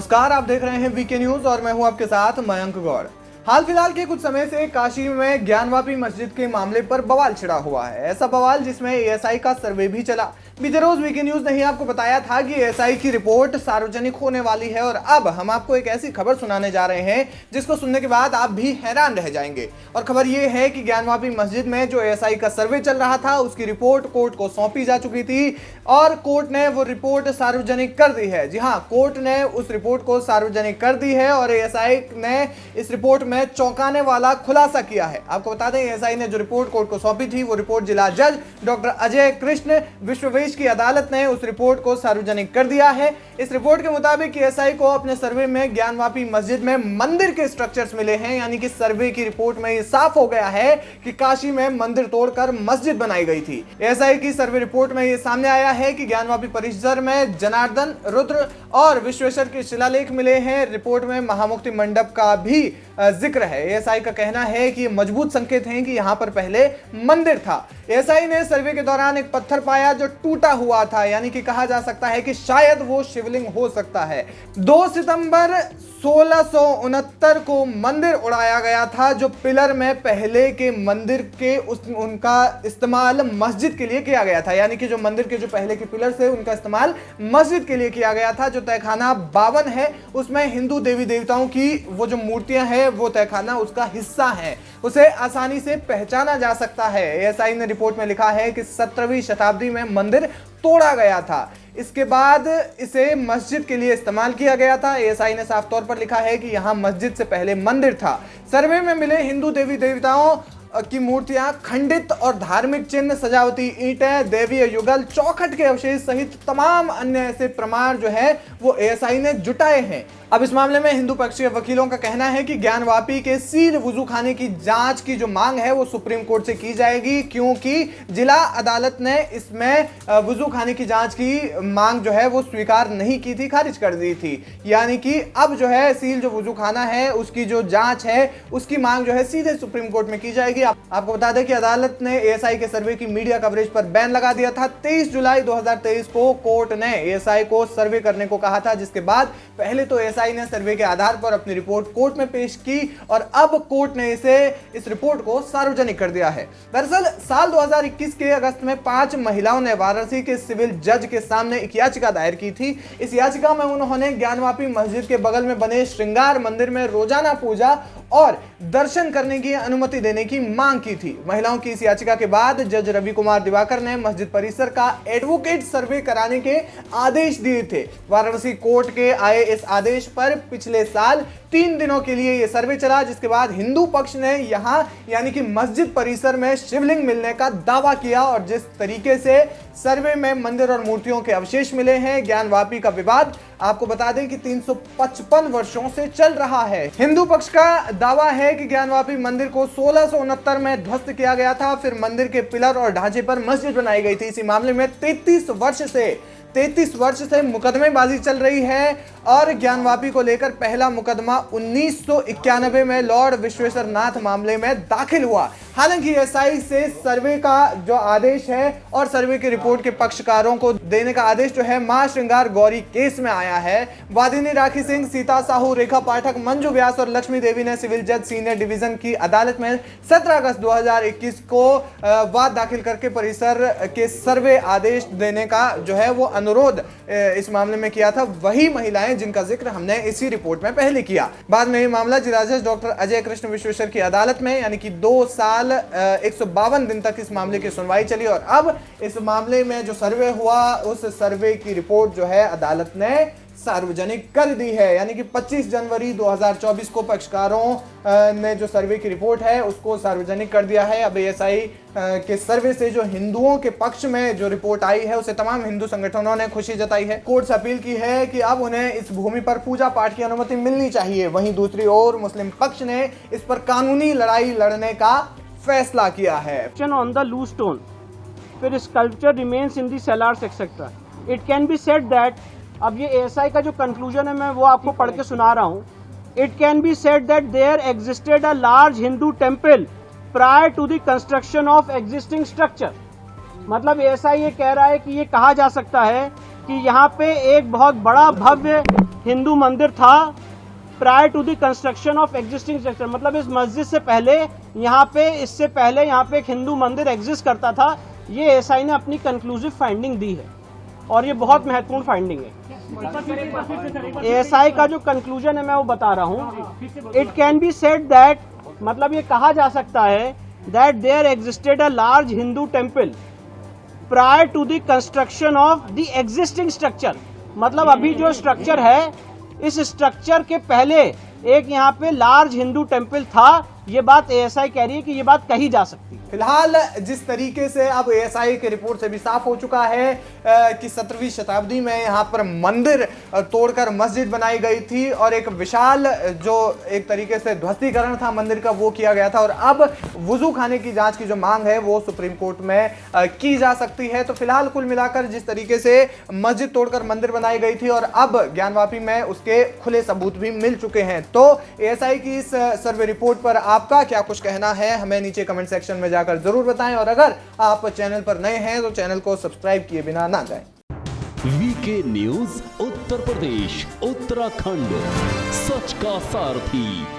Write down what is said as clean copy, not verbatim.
नमस्कार, आप देख रहे हैं वीके न्यूज और मैं हूं आपके साथ मयंक गौड़। हाल फिलहाल के कुछ समय से काशी में ज्ञानवापी मस्जिद के मामले पर बवाल छिड़ा हुआ है। ऐसा बवाल जिसमें एएसआई का सर्वे भी चला। बीते रोज वीके न्यूज ने ही आपको बताया था कि एएसआई की रिपोर्ट सार्वजनिक होने वाली है और अब हम आपको एक ऐसी खबर सुनाने जा रहे हैं जिसको सुनने के बाद आप भी हैरान रह जाएंगे। और खबर ये है कि ज्ञानवापी मस्जिद में जो एएसआई का सर्वे चल रहा था उसकी रिपोर्ट कोर्ट को सौंपी जा चुकी थी और कोर्ट ने वो रिपोर्ट सार्वजनिक कर दी है। जी हाँ, कोर्ट ने उस रिपोर्ट को सार्वजनिक कर दी है और एएसआई ने इस रिपोर्ट में चौंकाने वाला खुलासा किया है। आपको बता दें, एएसआई ने जो रिपोर्ट कोर्ट को सौंपी थी वो रिपोर्ट जिला जज डॉक्टर अजय कृष्ण विश्वेश की अदालत ने उस रिपोर्ट को सार्वजनिक कर दिया है। इस रिपोर्ट के मुताबिक एएसआई को अपने सर्वे में ज्ञानवापी मस्जिद में मंदिर के स्ट्रक्चर्स मिले हैं, यानी कि सर्वे की रिपोर्ट में ये साफ हो गया है कि काशी में मंदिर तोड़कर मस्जिद बनाई गई थी। एएसआई की सर्वे रिपोर्ट में ये सामने आया है कि ज्ञानवापी परिसर में जनार्दन, रुद्र और विश्वेश्वर के शिलालेख मिले हैं। रिपोर्ट में महामुक्ति मंडप का भी जिक्र है। एएसआई का कहना है कि ये मजबूत संकेत हैं कि यहाँ पर पहले मंदिर था। एएसआई ने सर्वे के दौरान एक पत्थर पाया जो टूटा हुआ था, यानी कि कहा जा सकता है कि शायद वो शिवलिंग हो सकता है। 2 सितंबर 1669 को मंदिर उड़ाया गया था जो पिलर में पहले के मंदिर के उनका इस्तेमाल मस्जिद के लिए किया गया था, यानी कि जो मंदिर के जो पहले के पिलर थे उनका इस्तेमाल मस्जिद के लिए किया गया था। जो तहखाना 52 है उसमें हिंदू देवी देवताओं की वो जो मूर्तियां हैं वो तहखाना उसका हिस्सा है, उसे आसानी से पहचाना जा सकता है। एएसआई ने रिपोर्ट में लिखा है कि 17वीं शताब्दी में मंदिर तोड़ा गया था, इसके बाद इसे मस्जिद के लिए इस्तेमाल किया गया था। एएसआई ने साफ तौर पर लिखा है कि यहां मस्जिद से पहले मंदिर था। सर्वे में मिले हिंदू देवी देवताओं की मूर्तियां, खंडित और धार्मिक चिन्ह, सजावटी ईंटें, देवीय युगल, चौखट के अवशेष सहित तमाम अन्य ऐसे प्रमाण जो है वो एएसआई ने जुटाए हैं। अब इस मामले में हिंदू पक्ष के वकीलों का कहना है कि ज्ञानवापी के सील वुजू खाने की जांच की जो मांग है वो सुप्रीम कोर्ट से की जाएगी, क्योंकि जिला अदालत ने इसमें वुजू खाने की जांच की मांग जो है वो स्वीकार नहीं की थी, खारिज कर दी थी। यानी कि अब जो है सील जो वुजू खाना है उसकी जो जांच है उसकी मांग जो है सीधे सुप्रीम कोर्ट में की जाएगी। आपको बता दें कि अदालत ने एएसआई के सर्वे की मीडिया कवरेज पर बैन लगा दिया था। 23 जुलाई 2023 को कोर्ट ने एएसआई को सर्वे करने को कहा था, जिसके बाद पहले तो एएसआई ने सर्वे के आधार पर अपनी रिपोर्ट कोर्ट में पेश की और अब कोर्ट ने इस रिपोर्ट को सार्वजनिक कर दिया है। दरअसल साल 2021 के अगस्त में 5 महिलाओं ने वाराणसी के सिविल जज के सामने एक याचिका दायर की थी। इस याचिका में उन्होंने ज्ञानवापी मस्जिद के बगल में बने श्रृंगार मंदिर में रोजाना पूजा और दर्शन करने की अनुमति देने की मांग की थी। महिलाओं की इस याचिका के बाद जज रवि कुमार दिवाकर ने मस्जिद परिसर का एडवोकेट सर्वे कराने के आदेश दिए थे। वाराणसी कोर्ट के आए इस आदेश पर पिछले साल 3 दिनों के लिए यह सर्वे चला, जिसके बाद हिंदू पक्ष ने यहां यानी कि मस्जिद परिसर में शिवलिंग मिलने का दावा किया और जिस तरीके से सर्वे में मंदिर और मूर्तियों के अवशेष मिले हैं, ज्ञानवापी का विवाद आपको बता दें कि 355 वर्षों से चल रहा है। हिंदू पक्ष का दावा है कि ज्ञानवापी मंदिर को 1669 में ध्वस्त किया गया था, फिर मंदिर के पिलर और ढांचे पर मस्जिद बनाई गई थी। इसी मामले में 33 वर्ष से मुकदमेबाजी चल रही है और ज्ञानवापी को लेकर पहला मुकदमा 1991 में लॉर्ड विश्वेश्वर नाथ मामले में दाखिल हुआ। हालांकि एएसआई से सर्वे का जो आदेश है और सर्वे की रिपोर्ट के पक्षकारों को देने का आदेश जो है मां श्रृंगार गौरी केस में आया है। वादिनी राखी सिंह, सीता साहू, रेखा पाठक, मंजू व्यास और लक्ष्मी देवी ने सिविल जज सीनियर डिवीजन की अदालत में 17 अगस्त 2021 को वाद दाखिल करके परिसर के सर्वे आदेश देने का जो है वो अनुरोध इस मामले में किया था। वही महिलाएं जिनका जिक्र हमने इसी रिपोर्ट में पहले किया। बाद में ये मामला जिला जज डॉक्टर अजय कृष्ण विश्वेश्वर की अदालत में यानी कि 2 साल 152 दिन तक इस मामले की सुनवाई चली और अब इस मामले में जो सर्वे हुआ उस सर्वे की रिपोर्ट जो है अदालत ने सार्वजनिक कर दी है। यानी कि 25 जनवरी 2024 को पक्षकारों ने जो सर्वे की रिपोर्ट है उसको सार्वजनिक कर दिया है। अब एएसआई के सर्वे से जो हिंदुओं के पक्ष में जो रिपोर्ट आई है उसे तमाम हिंदू संगठनों ने खुशी जताई है। कोर्ट से अपील की है कि अब उन्हें इस भूमि पर पूजा पाठ की अनुमति मिलनी चाहिए। वहीं दूसरी ओर मुस्लिम पक्ष ने इस पर कानूनी लड़ाई लड़ने का फैसला किया है। ऑन द लूज स्टोन, फिर sculpture remains in the cellars etcetera. It can be said that, अब ये एएसआई का जो कंक्लूजन है मैं वो आपको पढ़ के सुना रहा हूँ। It can be said that there existed a large Hindu temple prior to the construction of existing structure. मतलब एएसआई ये कह रहा है कि ये कहा जा सकता है कि यहाँ पे एक बहुत बड़ा भव्य हिंदू मंदिर था prior to the construction of existing structure. मतलब इस मस्जिद से पहले यहाँ पे, इससे पहले यहाँ पे एक हिंदू मंदिर एग्जिस्ट करता था। ये एएसआई ने अपनी कंक्लूसिव फाइंडिंग दी है और ये बहुत महत्वपूर्ण फाइंडिंग है। एएसआई का जो कंक्लूजन है मैं वो बता रहा हूँ। It can be said that, मतलब ये कहा जा सकता है that there existed a large Hindu temple prior to the construction of the existing structure. मतलब अभी जो स्ट्रक्चर है, इस स्ट्रक्चर के पहले एक यहाँ पे लार्ज हिंदू टेम्पल था। ये बात एएसआई कह रही है कि ये बात कही जा सकती है। फिलहाल जिस तरीके से अब एएसआई की रिपोर्ट से भी साफ हो चुका है कि 17वीं शताब्दी में यहाँ पर मंदिर तोड़कर मस्जिद बनाई गई थी और एक विशाल जो एक तरीके से ध्वस्तीकरण था मंदिर का वो किया गया था, और अब वुजू खाने की जांच की जो मांग है वो सुप्रीम कोर्ट में की जा सकती है। तो फिलहाल कुल मिलाकर जिस तरीके से मस्जिद तोड़कर मंदिर बनाई गई थी और अब ज्ञानवापी में उसके खुले सबूत भी मिल चुके हैं, तो एएसआई की इस सर्वे रिपोर्ट पर आपका क्या कुछ कहना है हमें नीचे कमेंट सेक्शन में जाकर जरूर बताएं, और अगर आप चैनल पर नए हैं तो चैनल को सब्सक्राइब किए बिना ना जाएं। वीके न्यूज उत्तर प्रदेश उत्तराखंड, सच का सारथी।